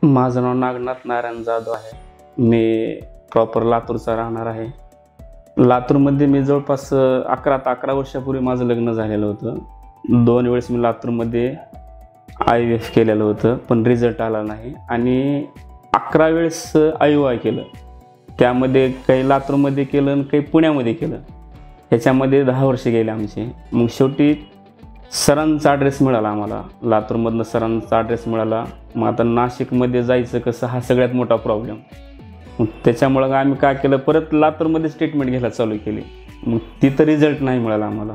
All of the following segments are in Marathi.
माझं नाव नागनाथ नारायण जाधव आहे. मी प्रॉपर लातूरचा राहणार आहे. लातूरमध्ये मी जवळपास 11 वर्षापूर्वी माझं लग्न झालेलं होतं. 2 वेळेस मी लातूरमध्ये IVF केलेलं होतं, पण रिझल्ट आला नाही. आणि 11 वेळेस IUI केलं. त्यामध्ये काही लातूरमध्ये केलं आणि काही पुण्यामध्ये केलं. ह्याच्यामध्ये 10 वर्ष गेले आमचे. मग शेवटी सरांचा ॲड्रेस मिळाला आम्हाला, लातूरमधनं सरांचा ॲड्रेस मिळाला. मग आता नाशिकमध्ये जायचं कसं, हा सगळ्यात मोठा प्रॉब्लेम. मग त्याच्यामुळं आम्ही काय केलं, परत लातूरमध्येच ट्रीटमेंट घ्यायला चालू केली. मग तिथं रिझल्ट नाही मिळाला आम्हाला.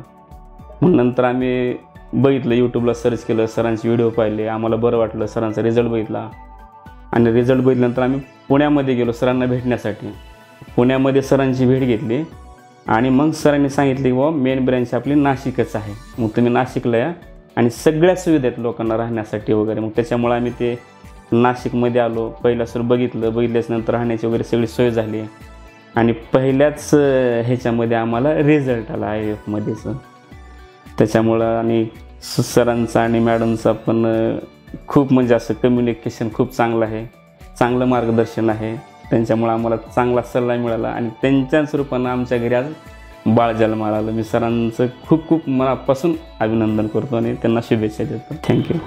मग नंतर आम्ही बघितलं, यूट्यूबला सर्च केलं, सरांचे व्हिडिओ पाहिले, आम्हाला बरं वाटलं, सरांचा रिझल्ट बघितला. आणि रिझल्ट बघितल्यानंतर आम्ही पुण्यामध्ये गेलो सरांना भेटण्यासाठी. पुण्यामध्ये सरांची भेट घेतली आणि मग सरांनी सांगितले की बाबा मेन ब्रँच आपली नाशिकच आहे, मग तुम्ही नाशिकला या आणि सगळ्या सुविधा आहेत लोकांना राहण्यासाठी वगैरे. मग त्याच्यामुळे आम्ही ते नाशिकमध्ये आलो. पहिला सर बघितल्याच्यानंतर राहण्याची वगैरे सगळी सोय झाली. आणि पहिल्याच ह्याच्यामध्ये आम्हाला रिझल्ट आला IVFमध्येच. त्याच्यामुळं आणि सरांचा आणि मॅडमचा पण खूप म्हणजे असं कम्युनिकेशन खूप चांगलं आहे, चांगलं मार्गदर्शन आहे. त्यांच्यामुळं आम्हाला चांगला सल्ला मिळाला आणि त्यांच्याच रूपानं आमच्या घरी आज बाळ जन्माला आलं. मी सरांचं खूप खूप मनापासून अभिनंदन करतो आणि त्यांना शुभेच्छा देतो. थँक्यू.